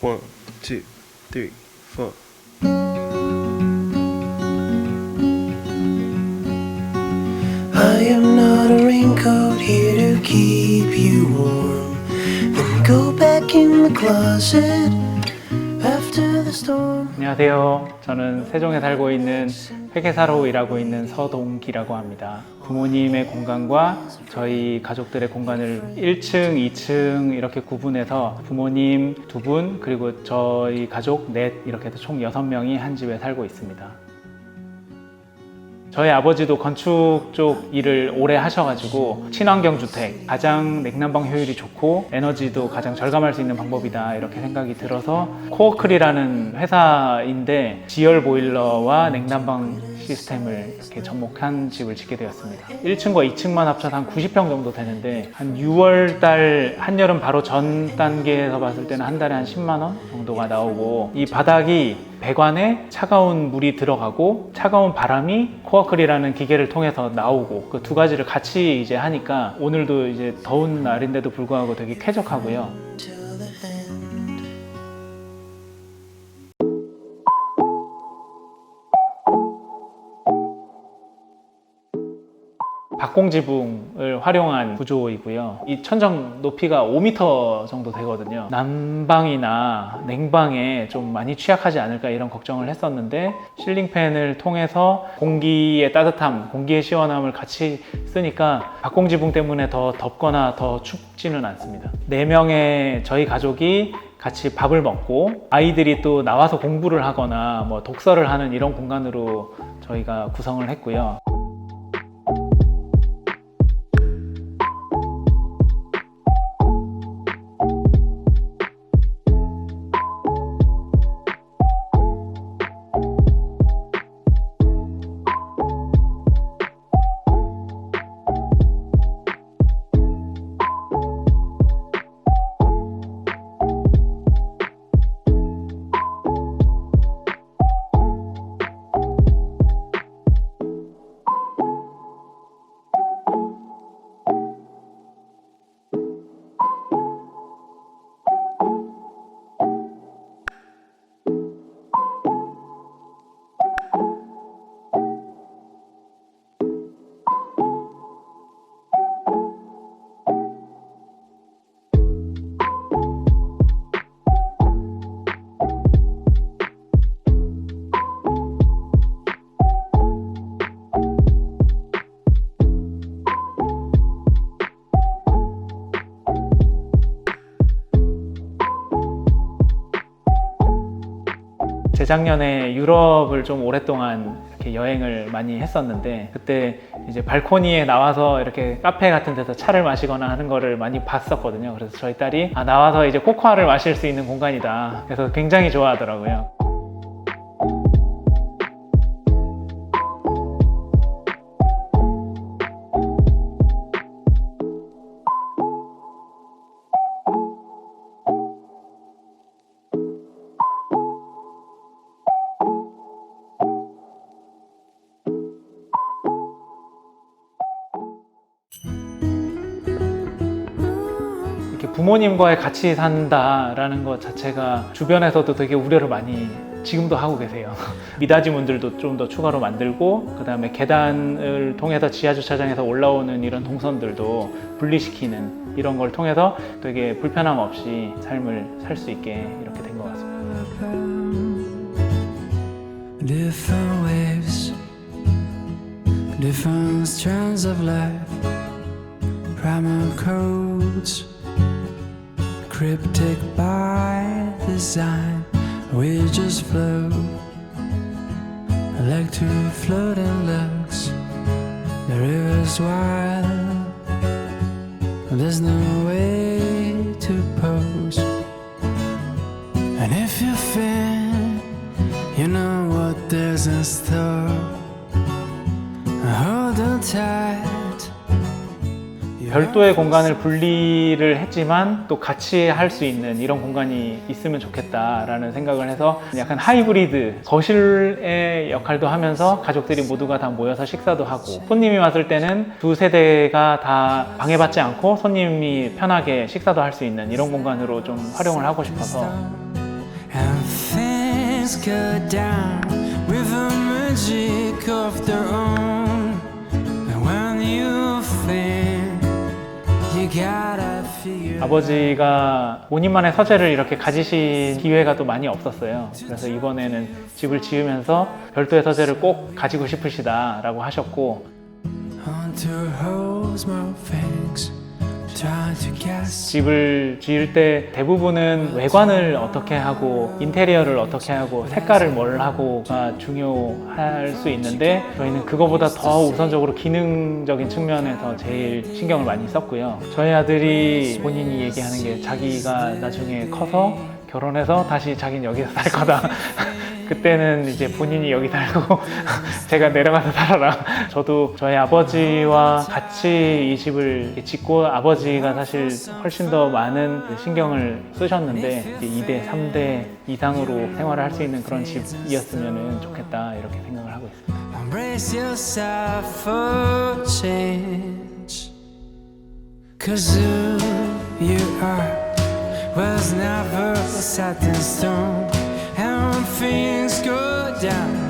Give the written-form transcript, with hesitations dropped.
1, 2, 3, 4. I am not a raincoat here to keep you warm. Then go back in the closet after the storm. 안녕하세요. 저는 세종에 살고 있는 회계사로 일하고 있는 서동기라고 합니다. 부모님의 공간과 저희 가족들의 공간을 1층, 2층 이렇게 구분해서 부모님 2분 그리고 저희 가족 넷 이렇게 해서 총 6명이 한 집에 살고 있습니다. 저희 아버지도 건축 쪽 일을 오래 하셔가지고 친환경 주택, 가장 냉난방 효율이 좋고 에너지도 가장 절감할 수 있는 방법이다 이렇게 생각이 들어서 코어클이라는 회사인데 지열 보일러와 냉난방 시스템을 이렇게 접목한 집을 짓게 되었습니다. 1층과 2층만 합쳐서 한 90평 정도 되는데 한 6월 달 한여름 바로 전 단계에서 봤을 때는 한 달에 한 10만 원 정도가 나오고 이 바닥이 배관에 차가운 물이 들어가고 차가운 바람이 코어클이라는 기계를 통해서 나오고 그 두 가지를 같이 이제 하니까 오늘도 이제 더운 날인데도 불구하고 되게 쾌적하고요. Till the end. 박공지붕을 활용한 구조이고요. 이 천정 높이가 5m 정도 되거든요. 난방이나 냉방에 좀 많이 취약하지 않을까 이런 걱정을 했었는데 실링팬을 통해서 공기의 따뜻함, 공기의 시원함을 같이 쓰니까 박공지붕 때문에 더 덥거나 더 춥지는 않습니다. 4명의 저희 가족이 같이 밥을 먹고 아이들이 또 나와서 공부를 하거나 뭐 독서를 하는 이런 공간으로 저희가 구성을 했고요. 재작년에 유럽을 좀 오랫동안 이렇게 여행을 많이 했었는데 그때 이제 발코니에 나와서 이렇게 카페 같은 데서 차를 마시거나 하는 거를 많이 봤었거든요. 그래서 저희 딸이 나와서 이제 코코아를 마실 수 있는 공간이다. 그래서 굉장히 좋아하더라고요. 부모님과의 같이 산다라는 것 자체가 주변에서도 되게 우려를 많이 지금도 하고 계세요. 미닫이 문들도 좀 더 추가로 만들고 그 다음에 계단을 통해서 지하주차장에서 올라오는 이런 동선들도 분리시키는 이런 걸 통해서 되게 불편함 없이 삶을 살 수 있게 이렇게 된 것 같습니다. Different waves, different strands of life, primal codes, cryptic by design. We just float, like two floating looks. The river's wild, there's no way to pose. And if you feel you know what there's in store, hold on tight. 별도의 공간을 분리를 했지만 또 같이 할 수 있는 이런 공간이 있으면 좋겠다라는 생각을 해서 약간 하이브리드 거실의 역할도 하면서 가족들이 모두가 다 모여서 식사도 하고 손님이 왔을 때는 두 세대가 다 방해받지 않고 손님이 편하게 식사도 할 수 있는 이런 공간으로 좀 활용을 하고 싶어서 and things go down with a magic of their own. And when you think you gotta figure 아버지가 본인만의 서재를 이렇게 가지신 기회가 또 많이 없었어요. 그래서 이번에는 집을 지으면서 별도의 서재를 꼭 가지고 싶으시다라고 하셨고, onto holes my fangs, trying to guess. 집을 지을 때 대부분은 외관을 어떻게 하고 인테리어를 어떻게 하고 색깔을 뭘 하고가 중요할 수 있는데, 저희는 그거보다 더 우선적으로 기능적인 측면에서 제일 신경을 많이 썼고요. 저희 아들이 본인이 얘기하는 게 자기가 나중에 커서 결혼해서 다시 자기는 여기서 살 거다. 그때는 이제 본인이 여기 살고 제가 내려가서 살아라. 저도 저희 아버지와 같이 이 집을 짓고, 아버지가 사실 훨씬 더 많은 신경을 쓰셨는데 이제 2대, 3대 이상으로 생활을 할 수 있는 그런 집이었으면 좋겠다, 이렇게 생각을 하고 있습니다. Embrace yourself for change, 'cause who you are was never set in stone. And when things go down